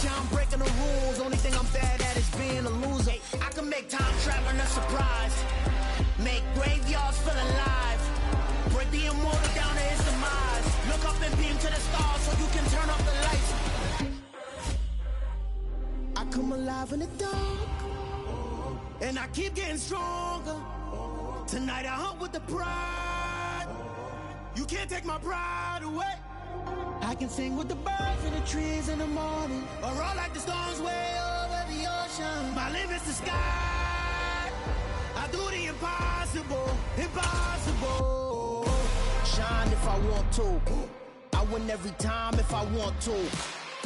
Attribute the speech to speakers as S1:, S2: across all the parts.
S1: out, I'm breaking the rules. Only thing I'm bad at is being a loser. I can make time traveling a surprise. Make graveyards feel alive. Break the immortal down to his demise. Look up and beam to the stars so you can turn off the lights. I come alive in the dark, and I keep getting stronger. Tonight I hunt with the pride. You can't take my pride away. I can sing with the birds and the trees in the morning, or roll like the storms way over the ocean. My live is the sky. I do the impossible, impossible. Shine if I want to. I win every time if I want to.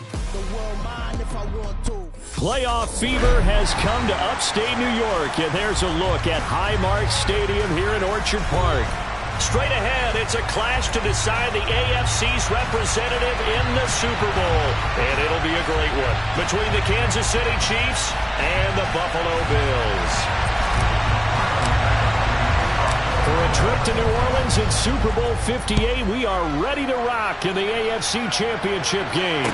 S1: The world mine if I want to.
S2: Playoff fever has come to upstate New York, and there's a look at Highmark Stadium here in Orchard Park. Straight ahead, it's a clash to decide the AFC's representative in the Super Bowl. And it'll be a great one between the Kansas City Chiefs and the Buffalo Bills. For a trip to New Orleans in Super Bowl 58, we are ready to rock in the AFC Championship game.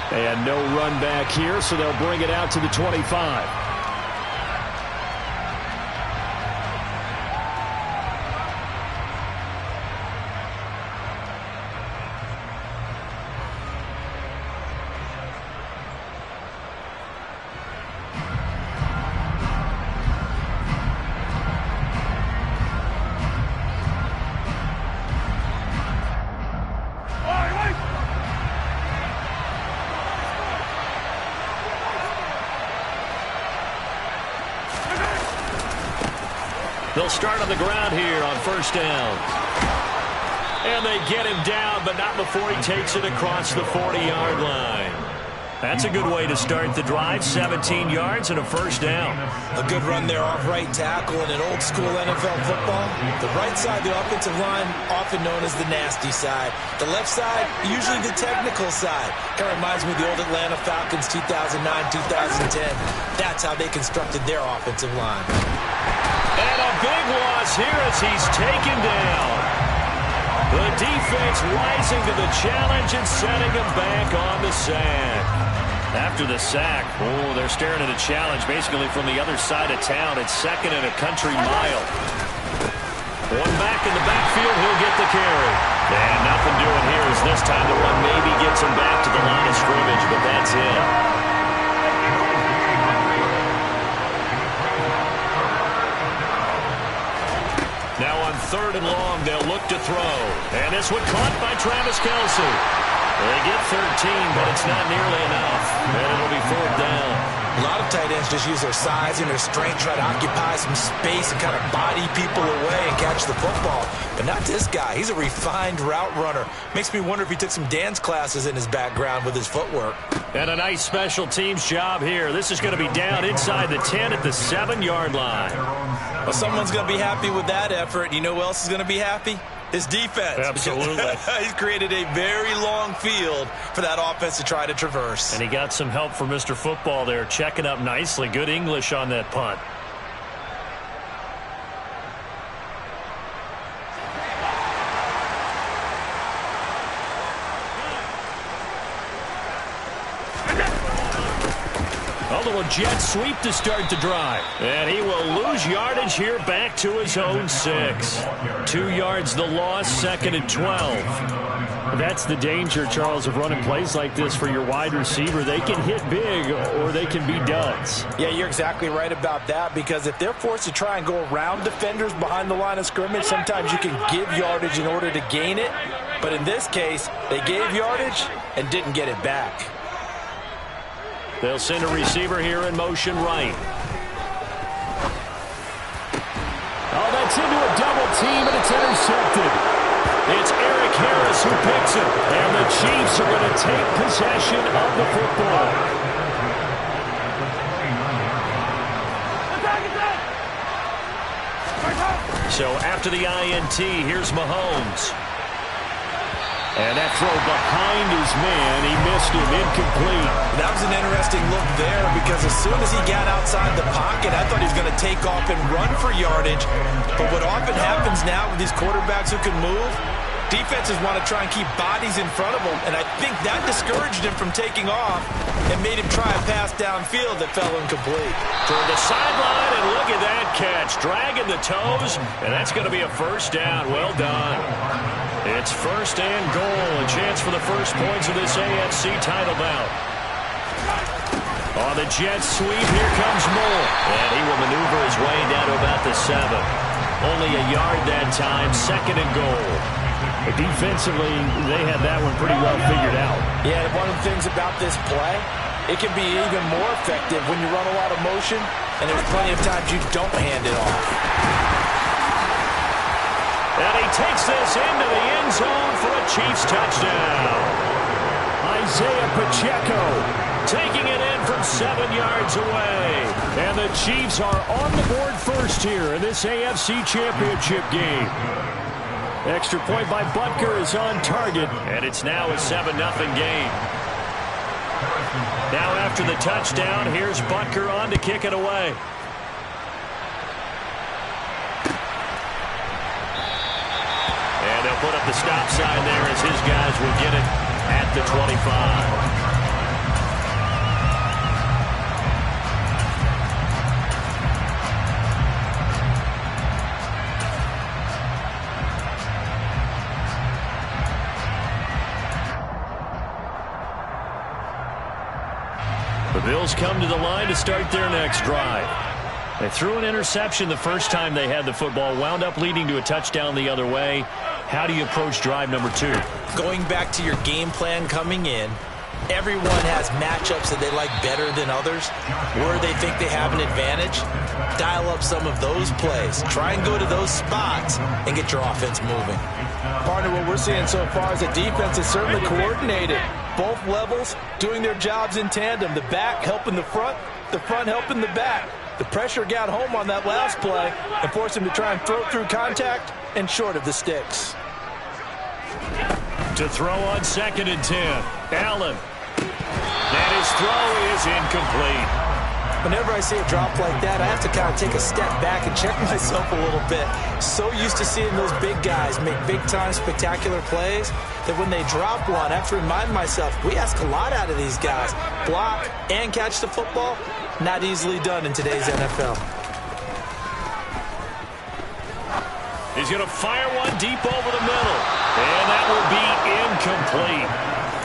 S2: And no run back here, so they'll bring it out to the 25. They'll start on the ground here on first down. And they get him down, but not before he takes it across the 40-yard line. That's a good way to start the drive. 17 yards and a first down.
S3: A good run there off right tackle in an old-school NFL football. The right side, the offensive line, often known as the nasty side. The left side, usually the technical side. Kind of reminds me of the old Atlanta Falcons 2009-2010. That's how they constructed their offensive line.
S2: And a big loss here as he's taken down. The defense rising to the challenge and setting him back on the sack. After the sack, they're staring at a challenge basically from the other side of town. It's second and a country mile. One back in the backfield, he'll get the carry. And nothing doing here as this time the run maybe gets him back to the line of scrimmage, but that's it. Now on third and long, they'll look to throw. And this one caught by Travis Kelce. They get 13, but it's not nearly enough. And it'll be fourth down.
S3: A lot of tight ends just use their size and their strength, try to occupy some space and kind of body people away and catch the football. But not this guy. He's a refined route runner. Makes me wonder if he took some dance classes in his background with his footwork.
S2: And a nice special teams job here. This is going to be down inside the 10 at the 7-yard line.
S3: Well, someone's going to be happy with that effort. You know who else is going to be happy? His defense.
S2: Absolutely.
S3: He's created a very long field for that offense to try to traverse.
S2: And he got some help from Mr. Football there, checking up nicely. Good English on that punt. A little jet sweep to start the drive. And he will lose yardage here back to his own 6. 2 yards the loss, second and 12. That's the danger, Charles, of running plays like this for your wide receiver. They can hit big or they can be duds.
S3: Yeah, you're exactly right about that, because if they're forced to try and go around defenders behind the line of scrimmage, sometimes you can give yardage in order to gain it. But in this case, they gave yardage and didn't get it back.
S2: They'll send a receiver here in motion right. Oh, that's into a double team, and it's intercepted. It's Eric Harris who picks it, and the Chiefs are going to take possession of the football. So after the INT, here's Mahomes. And that throw behind his man, he missed him, incomplete.
S3: That was an interesting look there, because as soon as he got outside the pocket, I thought he was going to take off and run for yardage. But what often happens now with these quarterbacks who can move, Defenses want to try and keep bodies in front of him, and I think that discouraged him from taking off and made him try a pass downfield that fell incomplete.
S2: Toward the sideline, and look at that catch. Dragging the toes, and that's going to be a first down. Well done. It's first and goal. A chance for the first points of this AFC title bout. On the jet sweep, here comes Moore. And he will maneuver his way down to about the 7. Only a yard that time, second and goal.
S4: Defensively, they had that one pretty well figured out.
S3: Yeah, one of the things about this play, it can be even more effective when you run a lot of motion, and there's plenty of times you don't hand it off.
S2: And he takes this into the end zone for a Chiefs touchdown.
S4: Isaiah Pacheco
S2: taking it in from 7 yards away.
S4: And the Chiefs are on the board first here in this AFC Championship game. Extra point by Butker is on target.
S2: And it's now a 7-0 game. Now after the touchdown, here's Butker on to kick it away. And they'll put up the stop sign there as his guys will get it at the 25. The Bills come to the line to start their next drive. They threw an interception the first time they had the football, wound up leading to a touchdown the other way. How do you approach drive number 2?
S3: Going back to your game plan coming in, everyone has matchups that they like better than others. Where they think they have an advantage, dial up some of those plays. Try and go to those spots and get your offense moving. Partner, what we're seeing so far is the defense is certainly coordinated. Both levels doing their jobs in tandem. The back helping the front helping the back. The pressure got home on that last play and forced him to try and throw through contact and short of the sticks.
S2: To throw on 2nd and 10. Allen. And his throw is incomplete.
S3: Whenever I see a drop like that, I have to kind of take a step back and check myself a little bit. So used to seeing those big guys make big-time spectacular plays that when they drop one, I have to remind myself, we ask a lot out of these guys. Block and catch the football, not easily done in today's NFL.
S2: He's going to fire one deep over the middle. And that will be incomplete.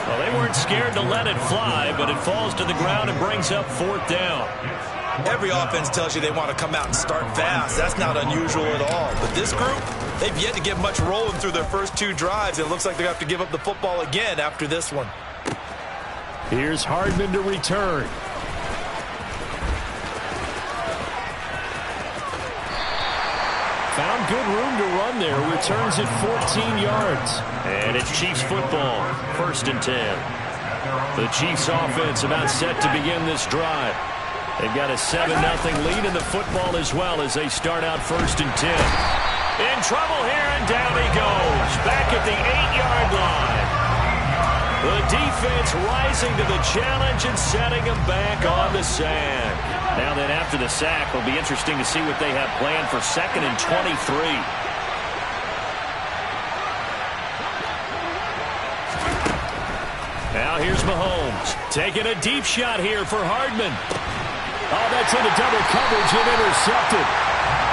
S2: Well, they weren't scared to let it fly, but it falls to the ground and brings up 4th down.
S3: Every offense tells you they want to come out and start fast. That's not unusual at all. But this group, they've yet to get much rolling through their first 2 drives. It looks like they're going to have to give up the football again after this one.
S4: Here's Hardman to return. Found good room to run there. Returns it 14 yards.
S2: And it's Chiefs football. 1st and 10. The Chiefs offense about set to begin this drive. They've got a 7-0 lead in the football as well as they start out 1st and 10. In trouble here, and down he goes. Back at the 8-yard line. The defense rising to the challenge and setting him back on the sand. Now then, after the sack, it'll be interesting to see what they have planned for 2nd and 23. Now here's Mahomes. Taking a deep shot here for Hardman.
S4: Oh, that's into double coverage and intercepted.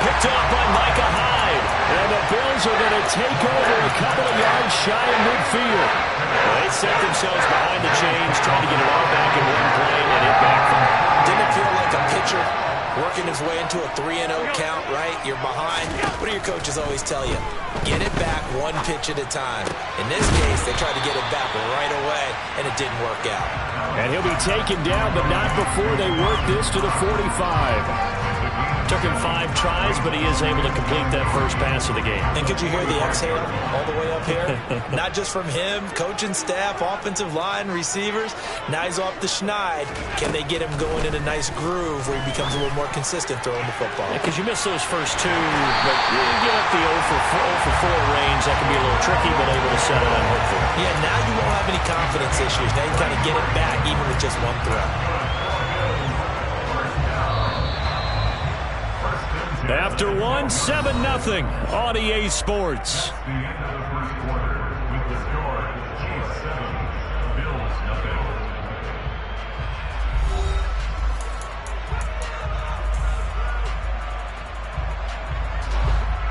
S2: Picked off by Micah Hyde.
S4: And the Bills are going to take over a couple of yards shy of midfield.
S2: Well, they set themselves behind the chains, trying to get it all back in one play, and it backfired.
S3: Didn't it feel like a pitcher working his way into a 3-0 count, right? You're behind. What do your coaches always tell you? Get it back one pitch at a time. In this case, they tried to get it back right away, and it didn't work out.
S4: And he'll be taken down, but not before they work this to the 45.
S2: Took him 5 tries, but he is able to complete that first pass of the game.
S3: And could you hear the exhale all the way up here? Not just from him, coaching staff, offensive line, receivers. Now he's off the schneid. Can they get him going in a nice groove where he becomes a little more consistent throwing the football?
S2: Because you miss those first 2, but you get up the 0 for 4 range. That can be a little tricky, but able to settle in, hopefully.
S3: Yeah, now you won't have any confidence issues. Now you kind of get it back, even with just one throw.
S2: After one, 7-0 on EA Sports.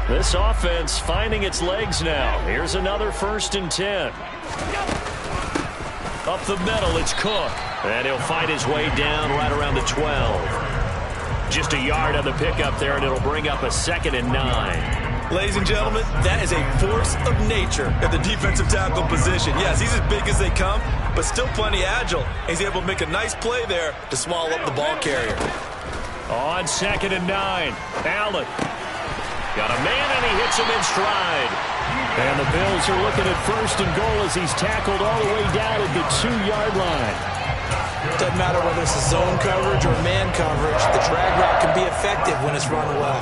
S2: This offense finding its legs now. Here's another 1st and 10. Up the middle, it's Cook. And he'll fight his way down right around the 12. Just a yard on the pickup there, and it'll bring up a 2nd and 9.
S3: Ladies and gentlemen, that is a force of nature at the defensive tackle position. Yes, he's as big as they come, but still plenty agile. He's able to make a nice play there to swallow up the ball carrier.
S2: On 2nd and 9, Allen. Got a man, and he hits him in stride.
S4: And the Bills are looking at 1st and goal as he's tackled all the way down at the 2-yard line.
S3: Doesn't matter whether it's a zone coverage or man coverage, the drag route can be effective when it's run well.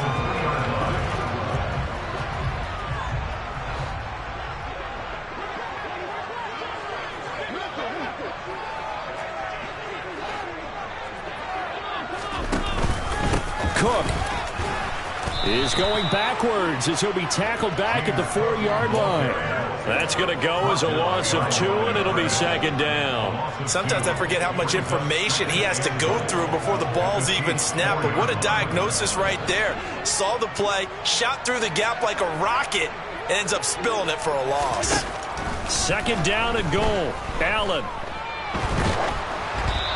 S4: Cook is going backwards as he'll be tackled back at the 4-yard line.
S2: That's going to go as a loss of 2, and it'll be 2nd down.
S3: Sometimes I forget how much information he has to go through before the ball's even snapped, but what a diagnosis right there. Saw the play, shot through the gap like a rocket, and ends up spilling it for a loss.
S2: 2nd down and goal. Allen.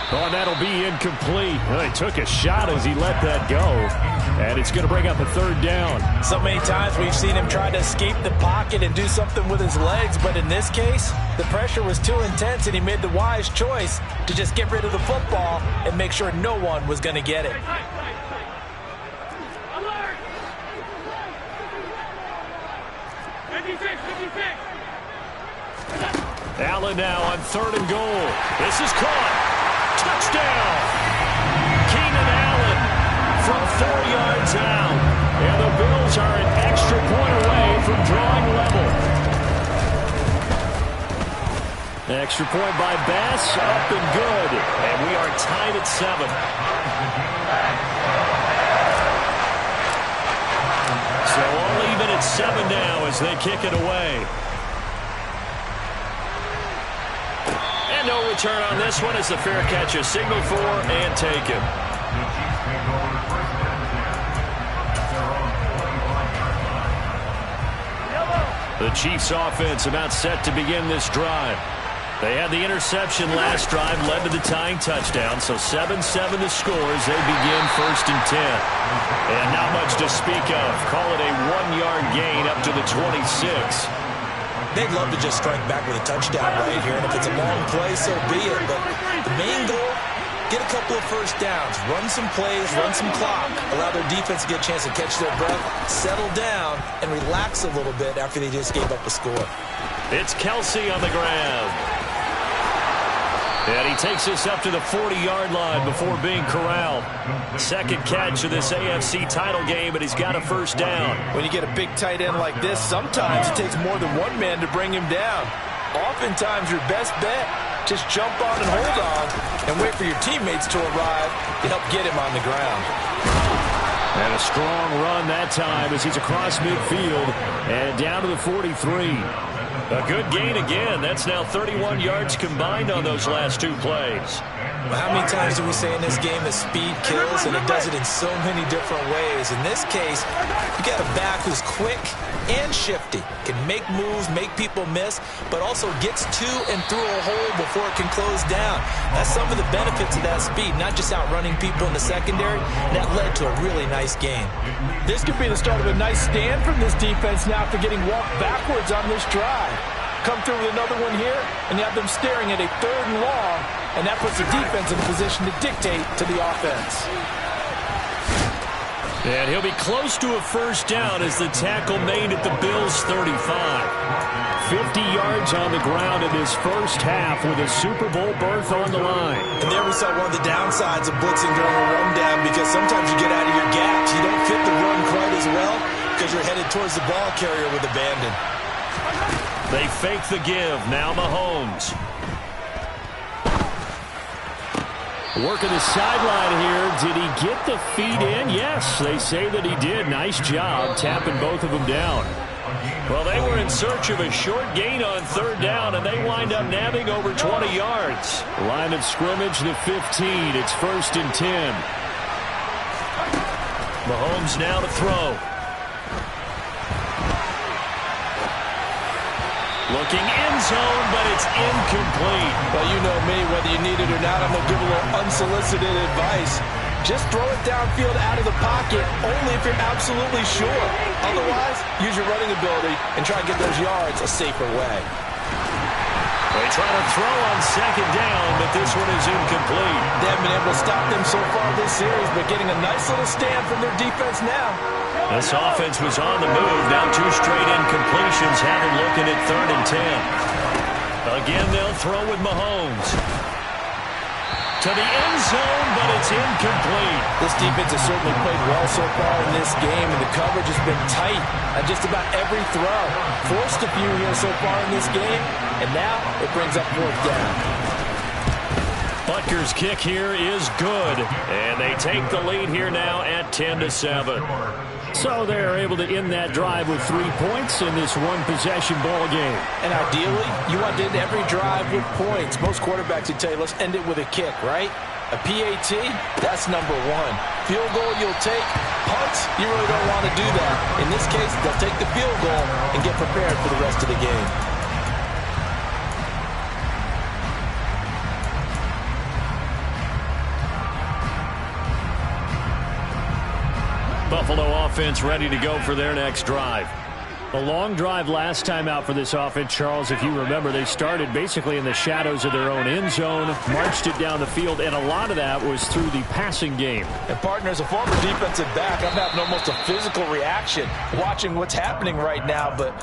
S4: Oh, that'll be incomplete. Well, he took a shot as he let that go. And it's going to bring up a 3rd down.
S3: So many times we've seen him try to escape the pocket and do something with his legs. But in this case, the pressure was too intense, and he made the wise choice to just get rid of the football and make sure no one was going to get it.
S2: Allen now on 3rd and goal. This is caught. Touchdown! Keenan Allen from 4 yards out. And the Bills are an extra point away from drawing level.
S4: Extra point by Bass, up and good.
S2: And we are tied at 7. So all even at 7 now as they kick it away. No return on this one as the fair catch is signaled for and taken. The Chiefs offense about set to begin this drive. They had the interception last drive, led to the tying touchdown, so 7-7 the score as they begin 1st and 10. And not much to speak of. Call it a 1-yard gain up to the 26.
S3: They'd love to just strike back with a touchdown right here, and if it's a long play, so be it. But the main goal, get a couple of 1st downs, run some plays, run some clock, allow their defense to get a chance to catch their breath, settle down, and relax a little bit after they just gave up a score.
S2: It's Kelsey on the ground. And he takes us up to the 40-yard line before being corralled. 2nd catch of this AFC title game, but he's got a 1st down.
S3: When you get a big tight end like this, sometimes it takes more than one man to bring him down. Oftentimes, your best bet, just jump on and hold on and wait for your teammates to arrive to help get him on the ground.
S4: And a strong run that time as he's across midfield and down to the 43.
S2: A good gain again. That's now 31 yards combined on those last 2 plays.
S3: Well, how many times do we say in this game that speed kills, and it does it in so many different ways? In this case, you got a back who's quick and shifty, can make moves, make people miss, but also gets to and through a hole before it can close down. That's some of the benefits of that speed, not just outrunning people in the secondary. That led to a really nice gain.
S5: This could be the start of a nice stand from this defense now after getting walked backwards on this drive. Come through with another one here, and you have them staring at a 3rd and long, and that puts the defense in a position to dictate to the offense.
S2: And he'll be close to a 1st down as the tackle made at the Bills' 35.
S4: 50 yards on the ground in his 1st half with a Super Bowl berth on the line.
S3: And there we saw one of the downsides of blitzing during a rundown, because sometimes you get out of your gaps. You don't fit the run quite as well because you're headed towards the ball carrier with abandon.
S2: They fake the give. Now Mahomes.
S4: Working the sideline here. Did he get the feet in? Yes, they say that he did. Nice job tapping both of them down.
S2: Well, they were in search of a short gain on 3rd down, and they wind up nabbing over 20 yards.
S4: Line of scrimmage, the 15. It's 1st and 10.
S2: Mahomes now to throw. Looking end zone, but it's incomplete.
S5: Well, you know me, whether you need it or not, I'm going to give a little unsolicited advice. Just throw it downfield out of the pocket, only if you're absolutely sure. Otherwise, use your running ability and try to get those yards a safer way.
S2: They try to throw on second down, but this one is incomplete.
S5: They haven't been able to stop them so far this series, but getting a nice little stand from their defense now.
S2: This offense was on the move. Now 2 straight incompletions have them looking at 3rd and 10. Again, they'll throw with Mahomes. To the end zone, but it's incomplete.
S5: This defense has certainly played well so far in this game, and the coverage has been tight on just about every throw. Forced a few here so far in this game, and now it brings up 4th down.
S2: Butker's kick here is good, and they take the lead here now at 10-7.
S4: So they're able to end that drive with 3 points in this one-possession ball game.
S5: And ideally, you want to end every drive with points. Most quarterbacks would tell you, let's end it with a kick, right? A PAT, that's number 1. Field goal you'll take. Punts, you really don't want to do that. In this case, they'll take the field goal and get prepared for the rest of the game.
S2: Buffalo offense ready to go for their next drive.
S4: A long drive last time out for this offense, Charles. If you remember, they started basically in the shadows of their own end zone, marched it down the field, and a lot of that was through the passing game.
S5: And, partner, as a former defensive back, I'm having almost a physical reaction watching what's happening right now. But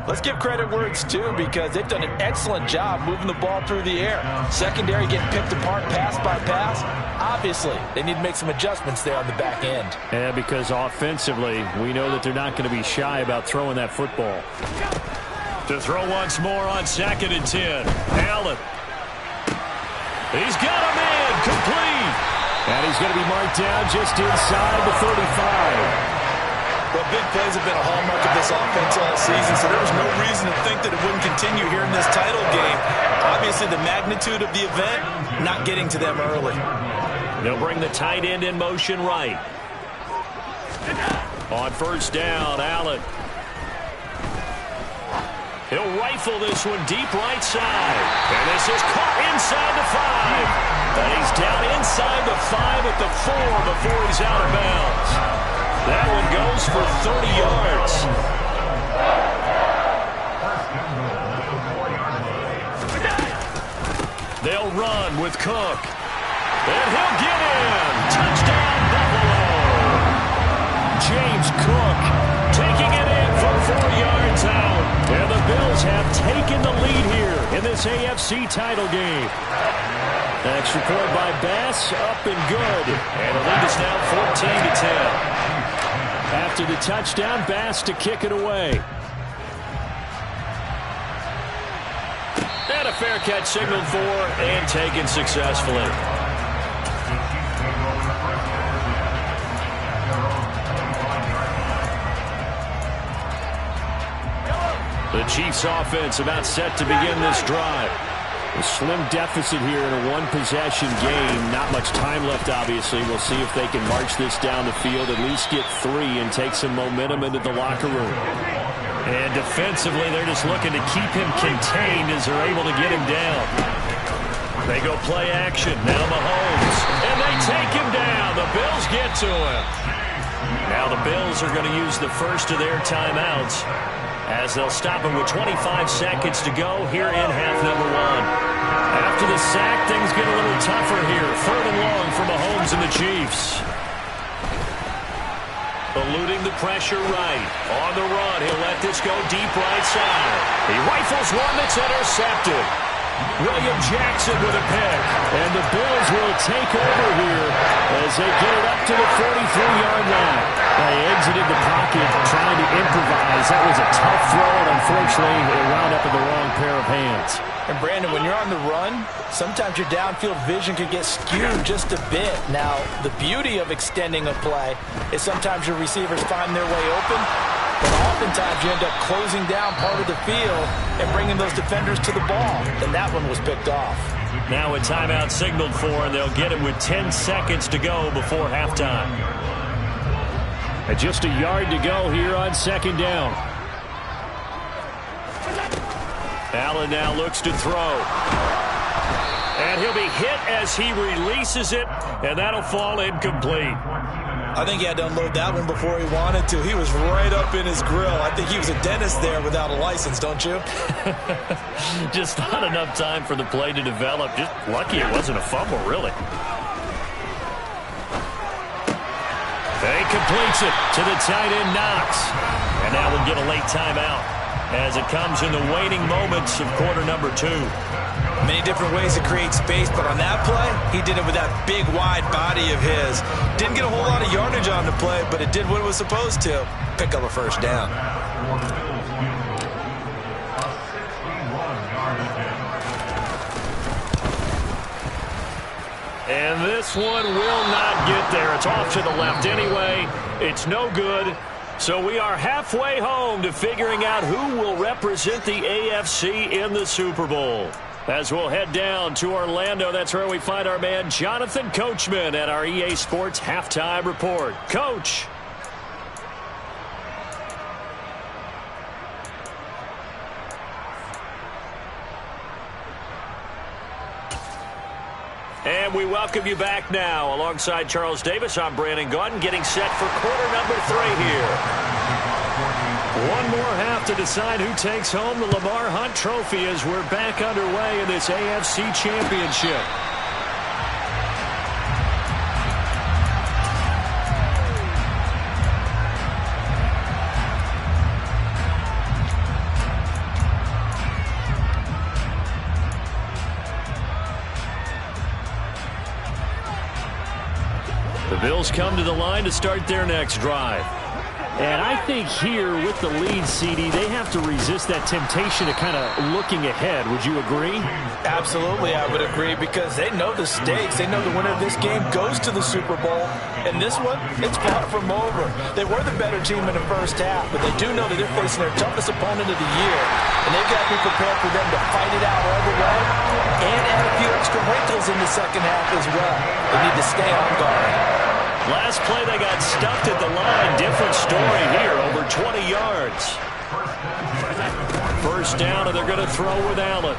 S5: let's give credit where it's due, because they've done an excellent job moving the ball through the air. Secondary getting picked apart pass by pass. Obviously, they need to make some adjustments there on the back end.
S4: Yeah, because offensively, we know that they're not going to be shy about throwing that football.
S2: To throw once more on 2nd and 10. Allen. He's got a man complete.
S4: And he's going to be marked down just inside the 35.
S5: Well, big plays have been a hallmark of this offense all season, so there was no reason to think that it wouldn't continue here in this title game. Obviously, the magnitude of the event not getting to them early.
S2: They'll bring the tight end in motion right. On 1st down, Allen. He'll rifle this one deep right side. And this is caught inside the 5. And he's down inside the 5 at the 4 before he's out of bounds. That one goes for 30 yards. They'll run with Cook. And he'll get in. Touchdown, Buffalo. James Cook taking it in for 4 yards out. And the Bills have taken the lead here in this AFC title game.
S4: Extra point by Bass, up and good.
S2: And the lead is now 14-10.
S4: After the touchdown, Bass to kick it away.
S2: And a fair catch signaled for and taken successfully. The Chiefs offense about set to begin this drive.
S4: A slim deficit here in a one-possession game. Not much time left, obviously. We'll see if they can march this down the field, at least get 3 and take some momentum into the locker room.
S2: And defensively, they're just looking to keep him contained as they're able to get him down. They go play action. Now Mahomes. And they take him down. The Bills get to him. Now the Bills are going to use the first of their timeouts, as they'll stop him with 25 seconds to go here in half number 1. After the sack, things get a little tougher here. 3rd and long for Mahomes and the Chiefs. Eluding the pressure right. On the run, he'll let this go deep right side. He rifles one that's intercepted. William Jackson with a pick.
S4: And the Bills will take over here as they get it up to the 43-yard line. They exited the pocket trying to improvise. That was a tough throw, and unfortunately, it wound up in the wrong pair of hands.
S5: And, Brandon, when you're on the run, sometimes your downfield vision can get skewed just a bit. Now, the beauty of extending a play is sometimes your receivers find their way open, but oftentimes you end up closing down part of the field and bringing those defenders to the ball. And that one was picked off.
S2: Now a timeout signaled for, and they'll get it with 10 seconds to go before halftime.
S4: And just a yard to go here on 2nd down.
S2: Allen now looks to throw. And he'll be hit as he releases it, and that'll fall incomplete.
S3: I think he had to unload that one before he wanted to. He was right up in his grill. I think he was a dentist there without a license, don't you?
S2: Just not enough time for the play to develop. Just lucky it wasn't a fumble, really. He completes it to the tight end, Knox. And now we'll get a late timeout as it comes in the waning moments of quarter number 2.
S3: Many different ways to create space, but on that play, he did it with that big, wide body of his. Didn't get a whole lot of yardage on the play, but it did what it was supposed to. Pick up a first down.
S2: And this one will not get there. It's off to the left anyway. It's no good. So we are halfway home to figuring out who will represent the AFC in the Super Bowl. As we'll head down to Orlando, that's where we find our man Jonathan Coachman at our EA Sports Halftime Report. Coach. And we welcome you back now. Alongside Charles Davis, I'm Brandon Gaudin, getting set for quarter number 3 here. One more half to decide who takes home the Lamar Hunt Trophy as we're back underway in this AFC Championship. The Bills come to the line to start their next drive.
S4: And I think here with the lead, CD, they have to resist that temptation of kind of looking ahead. Would you agree?
S5: Absolutely, I would agree, because they know the stakes. They know the winner of this game goes to the Super Bowl. And this one, it's far from over. They were the better team in the first half, but they do know that they're facing their toughest opponent of the year. And they've got to be prepared for them to fight it out all the way and add a few extra wrinkles in the second half as well. They need to stay on guard.
S2: Last play, they got stuffed at the line. Different story here, over 20 yards. First down, and they're going to throw with Allen.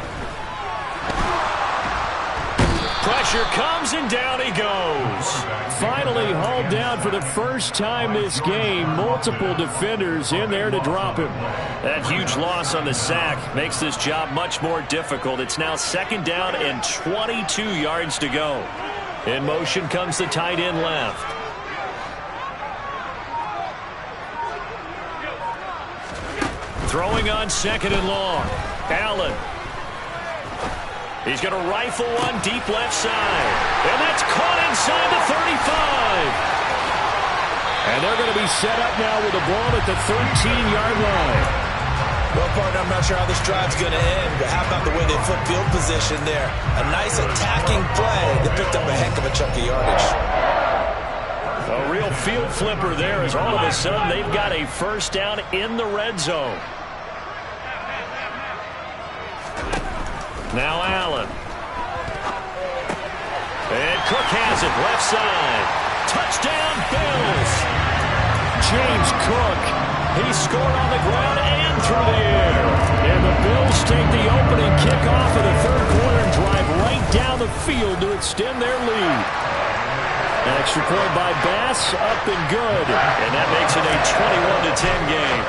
S2: Pressure comes, and down he goes.
S4: Finally hauled down for the first time this game. Multiple defenders in there to drop him.
S2: That huge loss on the sack makes this job much more difficult. It's now second down and 22 yards to go. In motion comes the tight end left. Throwing on second and long. Allen. He's going to rifle one deep left side. And that's caught inside the 35. And they're going to be set up now with the ball at the 13-yard line.
S3: Well, partner, I'm not sure how this drive's going to end, but how about the way they flip field position there? A nice attacking play that picked up a heck of a chunk of yardage.
S2: A real field flipper there, as all of a sudden they've got a first down in the red zone. Now Allen. And Cook has it, left side. Touchdown, Bills.
S4: James Cook.
S2: He scored on the ground and through the air.
S4: And the Bills take the opening kickoff of the third quarter and drive right down the field to extend their lead. An extra point by Bass, up and good.
S2: And that makes it a 21-10 game.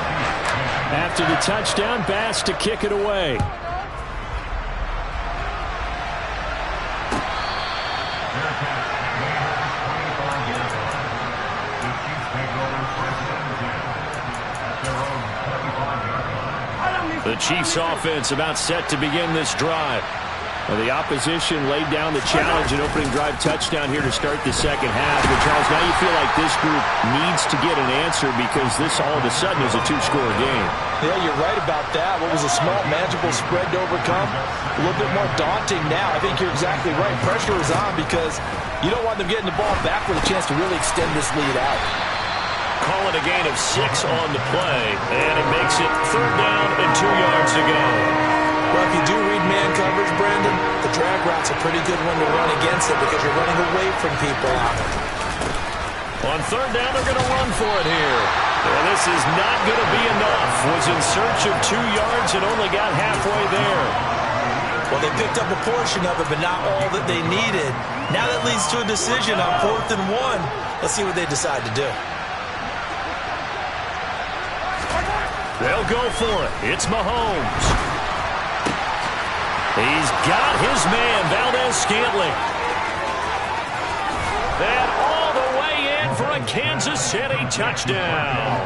S4: After the touchdown, Bass to kick it away.
S2: The Chiefs offense about set to begin this drive.
S4: Well, the opposition laid down the challenge and opening drive touchdown here to start the second half. But, Charles, now you feel like this group needs to get an answer because this all of a sudden is a two-score game.
S5: Yeah, you're right about that. What was a small, manageable spread to overcome, a little bit more daunting now. I think you're exactly right. Pressure is on because you don't want them getting the ball back with a chance to really extend this lead out.
S2: Call it a gain of 6 on the play, and it makes it third down and 2 yards to go.
S3: Well, if you do read man coverage, Brandon, the drag route's a pretty good one to run against it because you're running away from people out.
S2: On third down, they're going to run for it here. Well, this is not going to be enough. Was in search of 2 yards and only got halfway there.
S3: Well, they picked up a portion of it, but not all that they needed. Now that leads to a decision on 4th and 1. Let's see what they decide to do.
S2: They'll go for it. It's Mahomes. He's got his man, Valdez-Scantling. And all the way in for a Kansas City touchdown.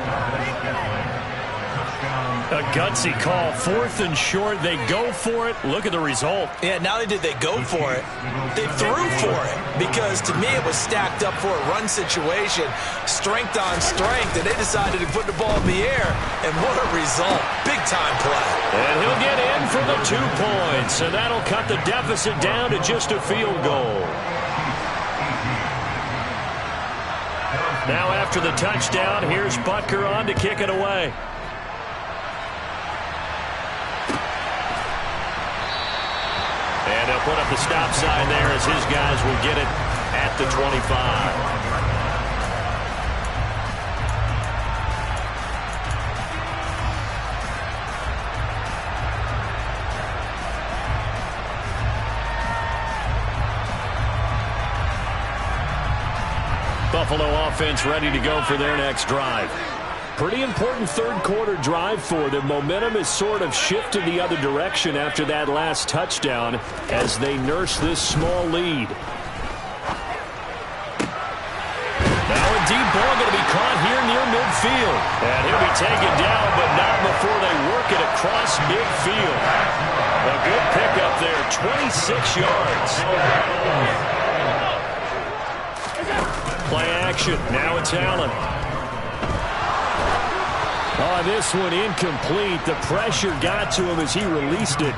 S2: A gutsy call. 4th and short. They go for it. Look at the result.
S3: Yeah, not only did they go for it, they threw for it. Because to me, it was stacked up for a run situation. Strength on strength. And they decided to put the ball in the air. And what a result. Big time play.
S2: And he'll get in for the 2 points. And that'll cut the deficit down to just a field goal. Now after the touchdown, here's Butker on to kick it away. And he'll put up the stop sign there as his guys will get it at the 25. Buffalo offense ready to go for their next drive.
S4: Pretty important third-quarter drive for them. Momentum has sort of shifted the other direction after that last touchdown as they nurse this small lead.
S2: Now a deep ball going to be caught here near midfield. And he'll be taken down, but not before they work it across midfield. A good pickup there, 26 yards. Play action. Now it's Allen.
S4: Oh, this one incomplete. The pressure got to him as he released it.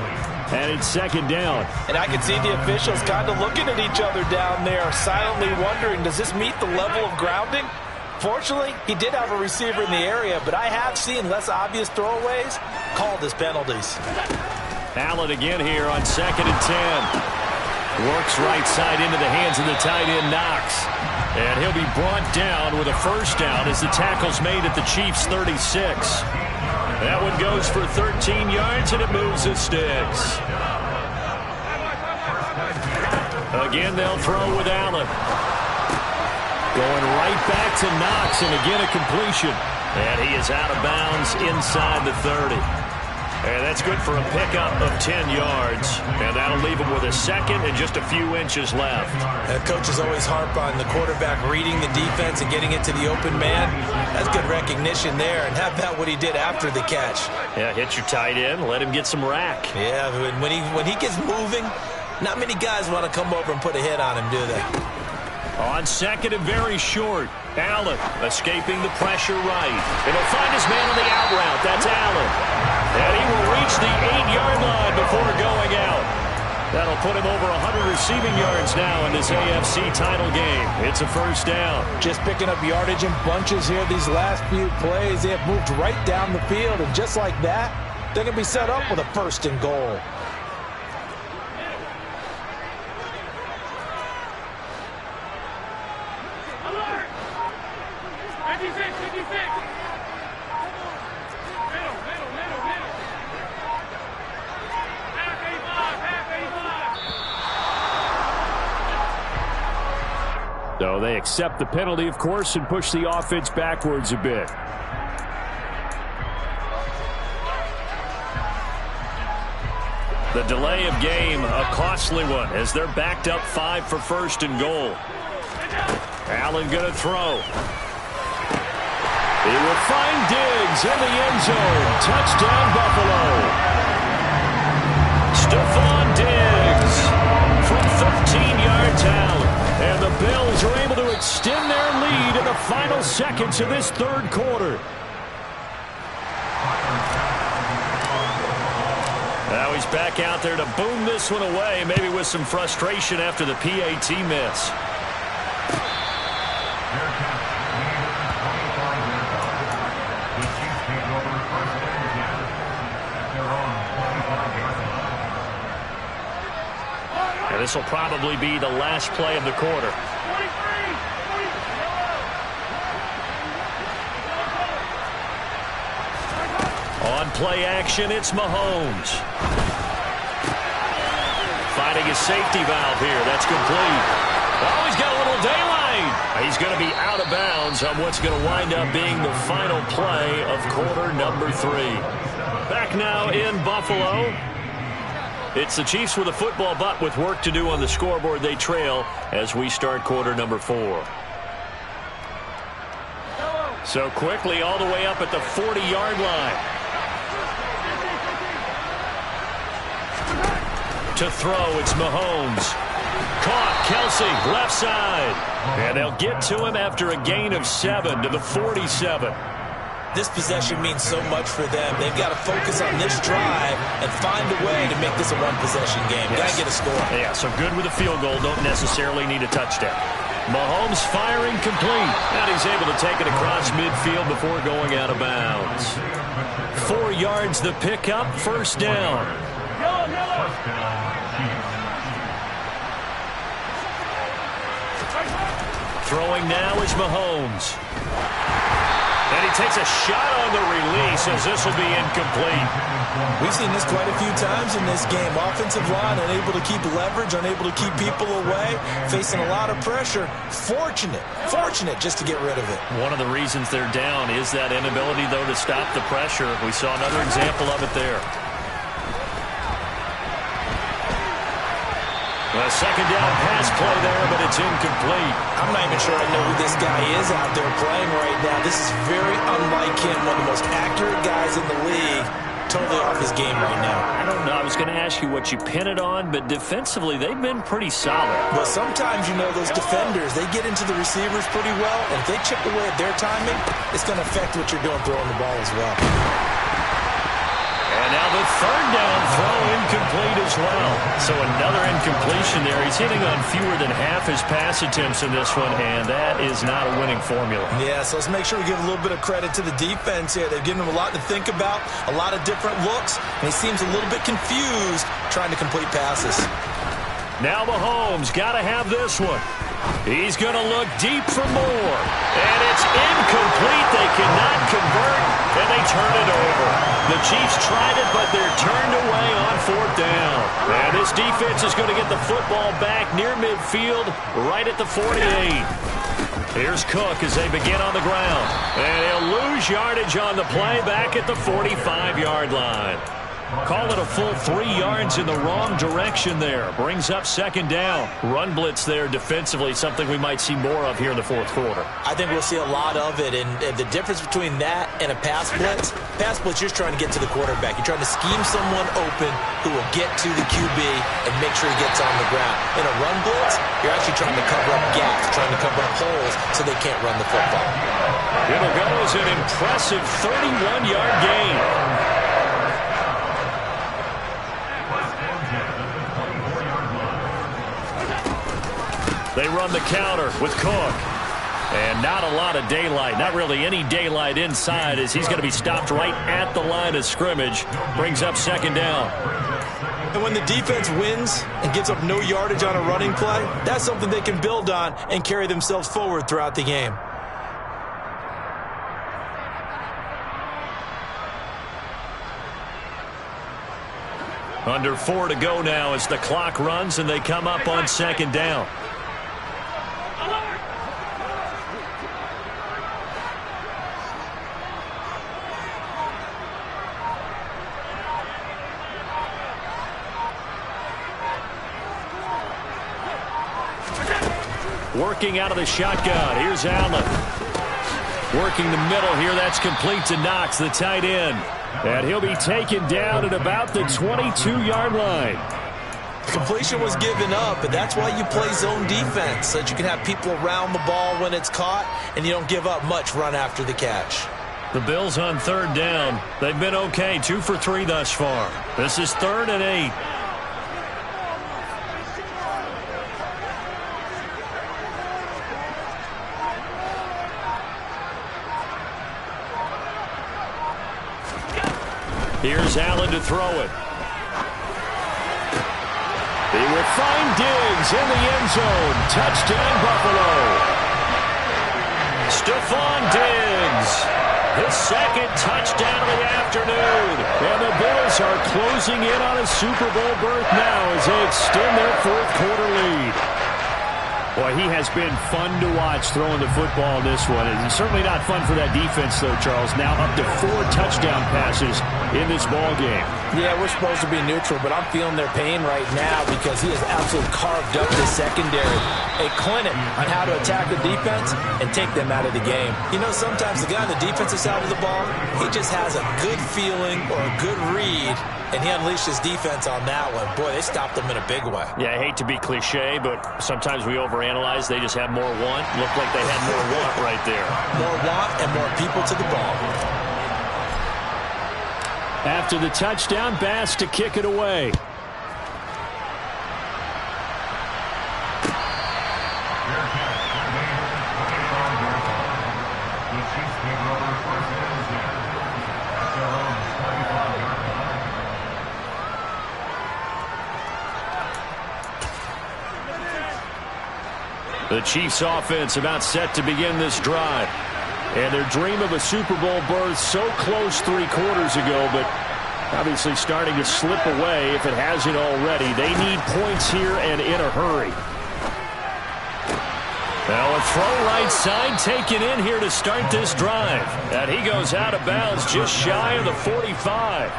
S4: And it's 2nd down.
S5: And I can see the officials kind of looking at each other down there, silently wondering, does this meet the level of grounding? Fortunately, he did have a receiver in the area, but I have seen less obvious throwaways called as penalties.
S2: Allen again here on 2nd and 10. Works right side into the hands of the tight end, Knox. And he'll be brought down with a first down as the tackle's made at the Chiefs' 36. That one goes for 13 yards, and it moves the sticks. Again, they'll throw with Allen. Going right back to Knox, and again a completion. And he is out of bounds inside the 30. And that's good for a pickup of 10 yards. And that'll leave him with a second and just a few inches left.
S3: Coaches always harp on the quarterback reading the defense and getting it to the open man. That's good recognition there. And how about what he did after the catch?
S2: Yeah, hit your tight end, let him get some rack.
S3: Yeah, when he gets moving, not many guys want to come over and put a hit on him, do they?
S2: On 2nd and very short. Allen escaping the pressure right. And he'll find his man on the out route. That's Allen. And he will reach the 8-yard line before going out. That'll put him over 100 receiving yards now in this AFC title game. It's a first down.
S5: Just picking up yardage in bunches here these last few plays. They have moved right down the field, and just like that, they're going to be set up with a 1st and goal.
S4: So they accept the penalty, of course, and push the offense backwards a bit.
S2: The delay of game, a costly one, as they're backed up 5 for 1st and goal. Allen going to throw. He will find Diggs in the end zone. Touchdown, Buffalo. Stephon Diggs from 13 yards out. And the Bills are able to extend their lead in the final seconds of this 3rd quarter. Now he's back out there to boom this one away, maybe with some frustration after the PAT miss. And this will probably be the last play of the quarter. On play action, it's Mahomes. Finding his safety valve here. That's complete. Oh, he's got a little daylight. He's going to be out of bounds on what's going to wind up being the final play of quarter number 3. Back now in Buffalo. It's the Chiefs with a football, but with work to do on the scoreboard. They trail as we start quarter number 4. So quickly all the way up at the 40-yard line. To throw, it's Mahomes. Caught, Kelsey, left side. And they'll get to him after a gain of 7 to the 47.
S3: This possession means so much for them. They've got to focus on this drive and find a way to make this a one-possession game. Got to get a score.
S2: Yeah, so good with a field goal. Don't necessarily need a touchdown. Mahomes firing complete. And he's able to take it across midfield before going out of bounds. 4 yards the pickup, first down. Throwing now is Mahomes. And he takes a shot on the release as this will be incomplete.
S3: We've seen this quite a few times in this game. Offensive line unable to keep leverage, unable to keep people away, facing a lot of pressure. Fortunate just to get rid of it.
S2: One of the reasons they're down is that inability, though, to stop the pressure. We saw another example of it there. A second down pass play there, but it's incomplete.
S3: I'm not even sure I know who this guy is out there playing right now. This is very unlike him, one of the most accurate guys in the league. Totally off his game right now.
S2: I don't know. I was going to ask you what you pin it on, but defensively, they've been pretty solid.
S3: Well, sometimes, you know, those defenders, they get into the receivers pretty well, and if they chip away at their timing, it's going to affect what you're doing throwing the ball as well.
S2: And now the third down throw incomplete as well. So another incompletion there. He's hitting on fewer than half his pass attempts in this one, and that is not a winning formula.
S3: Yeah, so let's make sure we give a little bit of credit to the defense here. They've given him a lot to think about, a lot of different looks, and he seems a little bit confused trying to complete passes.
S2: Now Mahomes got to have this one. He's going to look deep for more. And it's incomplete. They cannot convert, and they turn it over. The Chiefs tried it, but they're turned away on 4th down. And this defense is going to get the football back near midfield, right at the 48. Here's Cook as they begin on the ground. And he'll lose yardage on the play back at the 45-yard line. Call it a full 3 yards in the wrong direction there. Brings up second down. Run blitz there defensively, something we might see more of here in the 4th quarter.
S3: I think we'll see a lot of it, and the difference between that and a pass blitz, you're trying to get to the quarterback. You're trying to scheme someone open who will get to the QB and make sure he gets on the ground. In a run blitz, you're actually trying to cover up gaps, trying to cover up holes so they can't run the football.
S2: It'll go as an impressive 31-yard gain. They run the counter with Cook. And not a lot of daylight. Not really any daylight inside as he's going to be stopped right at the line of scrimmage. Brings up second down.
S3: And when the defense wins and gives up no yardage on a running play, that's something they can build on and carry themselves forward throughout the game.
S2: Under 4 to go now as the clock runs and they come up on second down. Working out of the shotgun. Here's Allen. Working the middle here. That's complete to Knox, the tight end. And he'll be taken down at about the 22-yard line.
S3: Completion was given up, but that's why you play zone defense, so that you can have people around the ball when it's caught, and you don't give up much run after the catch.
S2: The Bills on third down. They've been okay, 2 for 3 thus far. This is 3rd and 8. Here's Allen to throw it. He will find Diggs in the end zone. Touchdown, Buffalo. Stephon Diggs, his second touchdown of the afternoon.
S4: closing in on a Super Bowl berth now as they extend their fourth quarter lead. Boy, he has been fun to watch throwing the football in this one. It's certainly not fun for that defense, though, Charles. Now up to 4 touchdown passes in this ball game.
S5: Yeah, we're supposed to be neutral, but I'm feeling their pain right now because he has absolutely carved up the secondary. A clinic on how to attack the defense and take them out of the game.
S3: You know, sometimes the guy on the defensive side of the ball, he just has a good feeling or a good read, and he unleashed his defense on that one. Boy, they stopped him in a big way.
S2: Yeah, I hate to be cliche, but sometimes we overanalyze. They just have more want. Looked like they had more want right there.
S3: More want and more people to the ball.
S4: After the touchdown, Bass to kick it away. The Chiefs offense about set to begin this drive. And their dream of a Super Bowl berth so close 3 quarters ago, but obviously starting to slip away if it hasn't already. They need points here and in a hurry. Now a throw right side taken in here to start this drive. And he goes out of bounds just shy of the 45.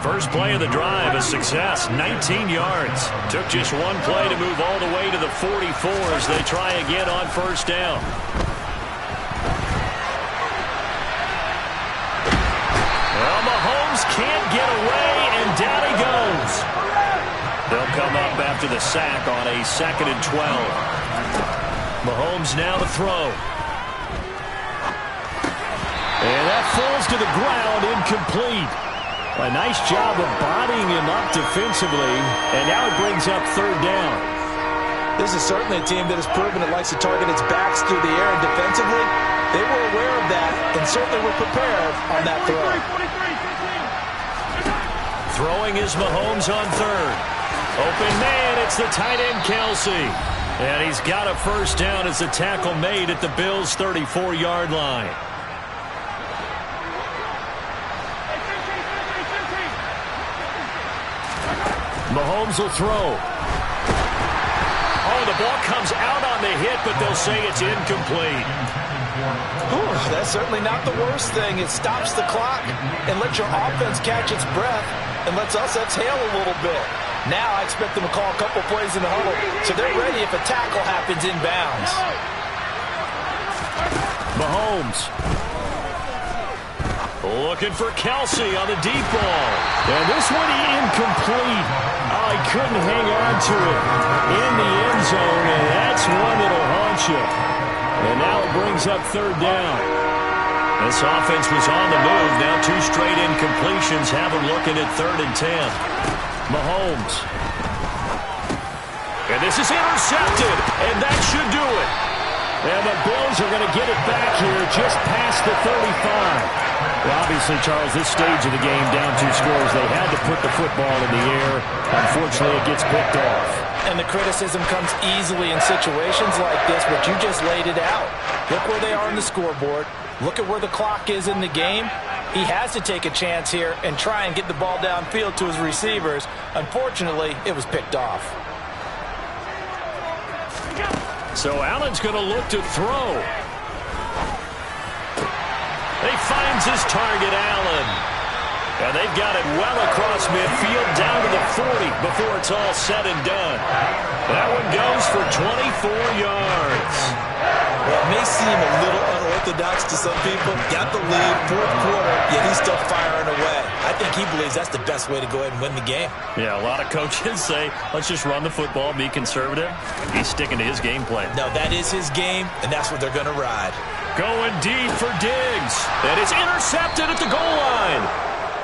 S4: First play of the drive, a success, 19 yards. Took just one play to move all the way to the 44 as they try again on first down. Well, Mahomes can't get away, and down he goes. They'll come up after the sack on a 2nd and 12. Mahomes now to throw. And that falls to the ground, incomplete. A nice job of bodying him up defensively, and now it brings up 3rd down.
S5: This is certainly a team that has proven it likes to target its backs through the air, and defensively, they were aware of that and certainly were prepared on that throw.
S2: Throwing is Mahomes on 3rd. Open man, it's the tight end Kelsey. And he's got a first down as the tackle made at the Bills' 34-yard line. Mahomes will throw. Oh, the ball comes out on the hit, but they'll say it's incomplete.
S5: Ooh, that's certainly not the worst thing. It stops the clock and lets your offense catch its breath and lets us exhale a little bit. Now I expect them to call a couple plays in the huddle, so they're ready if a tackle happens inbounds.
S2: Mahomes. Looking for Kelsey on the deep ball.
S4: And this one incomplete. Oh, he couldn't hang on to it in the end zone, and that's one that'll haunt you. And now it brings up 3rd down.
S2: This offense was on the move. Now 2 straight incompletions have them looking at 3rd and 10. Mahomes. And this is intercepted, and that should do it.
S4: And the Bills are going to get it back here just past the 35. Well, obviously, Charles, this stage of the game, down 2 scores, they had to put the football in the air. Unfortunately, it gets picked off.
S5: And the criticism comes easily in situations like this, but you just laid it out. Look where they are on the scoreboard. Look at where the clock is in the game. He has to take a chance here and try and get the ball downfield to his receivers. Unfortunately, it was picked off.
S2: So Allen's going to look to throw. He finds his target, Allen. And they've got it well across midfield down to the 40 before it's all said and done. That one goes for 24 yards.
S3: Well, it may seem a little unorthodox to some people. Got the lead, 4th quarter, yet he's still firing away. I think he believes that's the best way to go ahead and win the game.
S2: Yeah, a lot of coaches say, let's just run the football, be conservative. He's sticking to his game plan.
S3: No, that is his game, and that's what they're going to ride.
S2: Going deep for Diggs. And it's intercepted at the goal line.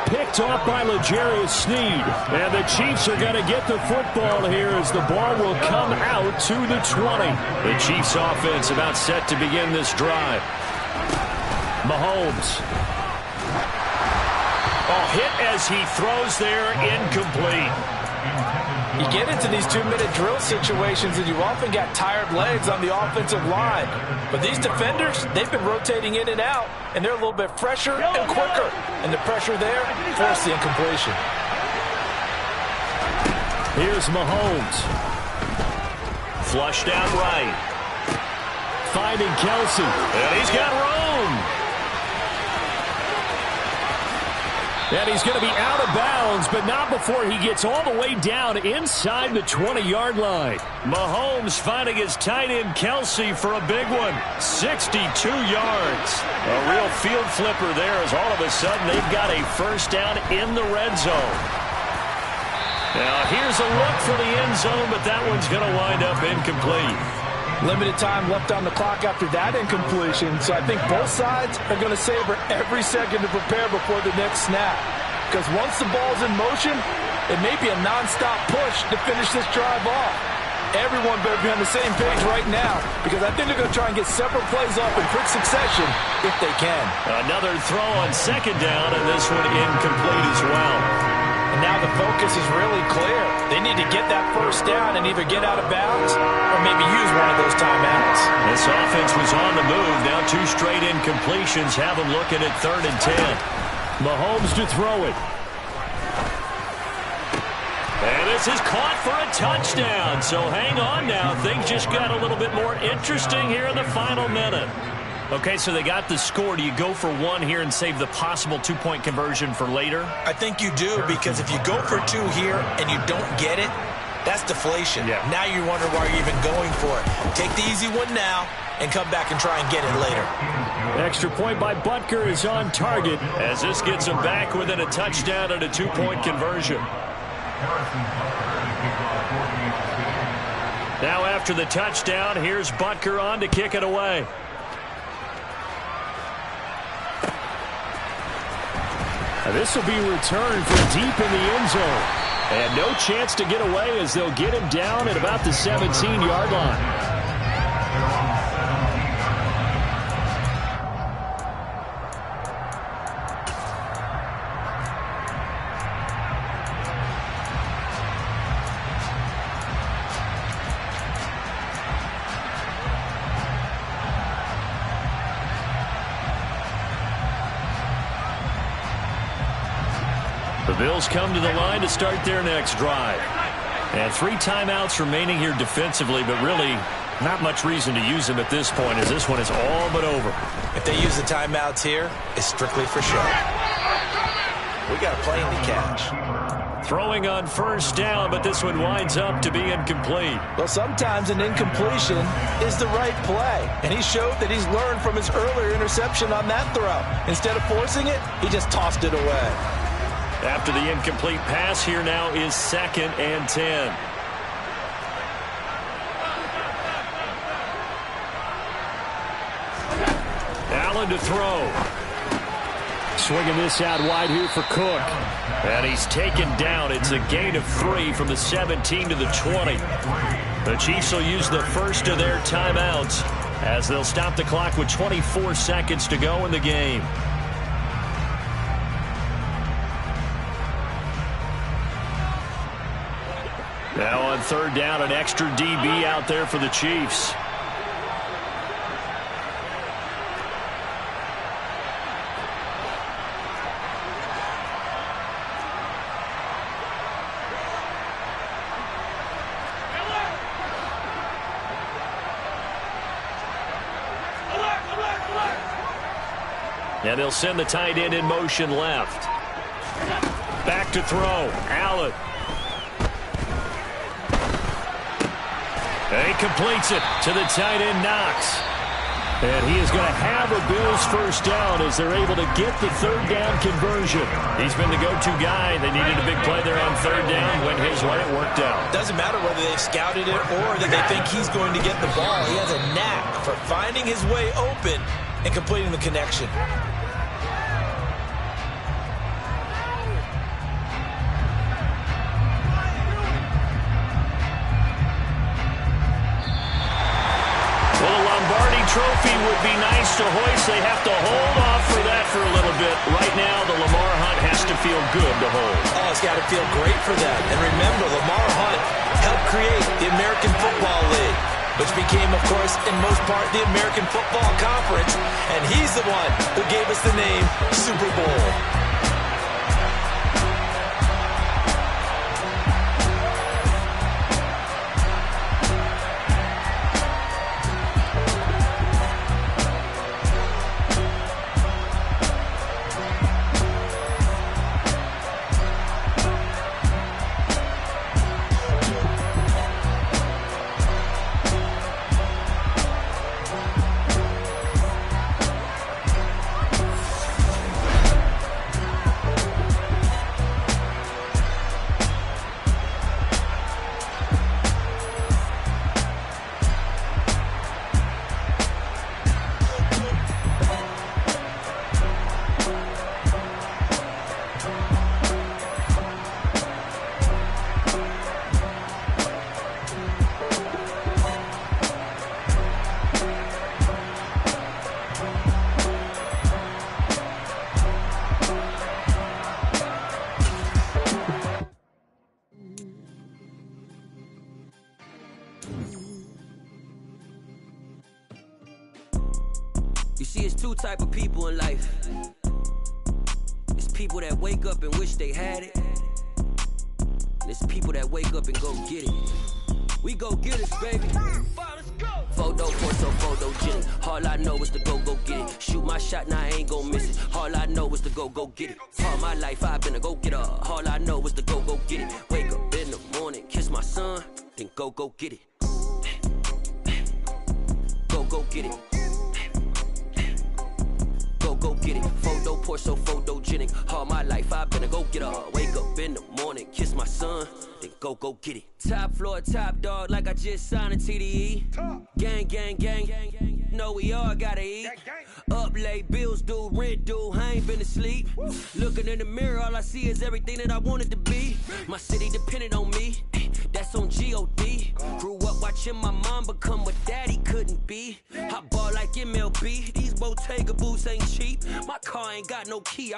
S4: Picked off by L'Jarius Sneed. And the Chiefs are going to get the football here as the ball will come out to the 20.
S2: The Chiefs offense about set to begin this drive.
S4: Mahomes.
S2: Oh, hit as he throws there, incomplete.
S5: You get into these 2-minute drill situations and you often got tired legs on the offensive line. But these defenders, they've been rotating in and out, and they're a little bit fresher and quicker. And the pressure there forced the incompletion.
S4: Here's Mahomes.
S2: Flushed out right.
S4: Finding Kelsey.
S2: And he's got room.
S4: And he's going to be out of bounds, but not before he gets all the way down inside the 20-yard line.
S2: Mahomes finding his tight end Kelsey for a big one. 62 yards. A real field flipper there as all of a sudden they've got a first down in the red zone. Now here's a look for the end zone, but that one's going to wind up incomplete.
S5: Limited time left on the clock after that incompletion, so I think both sides are going to savor every second to prepare before the next snap. Because once the ball's in motion, it may be a nonstop push to finish this drive off. Everyone better be on the same page right now, because I think they're going to try and get several plays off in quick succession if they can.
S2: Another throw on second down, and this one incomplete as well.
S5: And now the focus is really clear. They need to get that first down and either get out of bounds or maybe use one of those timeouts.
S2: This offense was on the move. Now 2 straight incompletions have them looking at 3rd and 10.
S4: Mahomes to throw it.
S2: And this is caught for a touchdown. So hang on now. Things just got a little bit more interesting here in the final minute. Okay, so they got the score. Do you go for one here and save the possible 2-point conversion for later?
S3: I think you do, because if you go for 2 here and you don't get it, that's deflation.
S2: Yeah.
S3: Now you wonder why you're even going for it. Take the easy one now and come back and try and get it later.
S4: Extra point by Butker is on target.
S2: As this gets them back within a touchdown and a 2-point conversion. Now after the touchdown, here's Butker on to kick it away.
S4: This will be returned from deep in the end zone. And no chance to get away as they'll get him down at about the 17-yard line.
S2: The Bills come to the line to start their next drive. And 3 timeouts remaining here defensively, but really not much reason to use them at this point, as this one is all but over.
S3: If they use the timeouts here, it's strictly for show. We got a plane to catch.
S2: Throwing on first down, but this one winds up to be incomplete.
S5: Well, sometimes an incompletion is the right play. And he showed that he's learned from his earlier interception on that throw. Instead of forcing it, he just tossed it away.
S2: After the incomplete pass, here now is 2nd and 10. Allen to throw.
S4: Swinging this out wide here for Cook.
S2: And he's taken down. It's a gain of 3 from the 17 to the 20. The Chiefs will use the first of their timeouts as they'll stop the clock with 24 seconds to go in the game. Now on 3rd down, an extra DB out there for the Chiefs. And they'll send the tight end in motion left. Back to throw. Allen. And he completes it to the tight end, Knox. And he is going to have a Bills first down as they're able to get the 3rd down conversion. He's been the go-to guy. They needed a big play there on 3rd down. Went his way. It worked out.
S3: Doesn't matter whether they've scouted it or that they think he's going to get the ball. He has a knack for finding his way open and completing the connection.
S2: Trophy would be nice to hoist. They have to hold off for that for a little bit. Right now, the Lamar Hunt has to feel good to hold.
S3: Oh, it's got to feel great for them. And remember, Lamar Hunt helped create the American Football League, which became, of course, in most part, the American Football Conference. And he's the one who gave us the name Super Bowl.
S6: two type of people in life. It's people that wake up and wish they had it. And it's people that wake up and go get it. We go get it, baby. Photo, torso, photogenic. All I know is to go get it. Shoot my shot, now I ain't gon' miss it. All I know is to go get it. All my life I've been a go-getter. All I know is to go get it. Wake up in the morning, kiss my son, then go get it. Go get it. Go get it. Photo, torso, photogenic. All my life I've been a go-getter. Wake up in the morning, kiss my son, then go get it. Top floor, top dog, like I just signed a TDE. Gang, gang, gang, gang, gang. Know we all gotta eat. Up late, bills due, rent due, I ain't been asleep. Looking in the mirror, all I see is everything that I wanted to be. My city depended on me, that's on G.O.D. Grew up watching my mom become what daddy couldn't be. I ball like MLB, these Bottega boots ain't cheap. My car ain't got no key, I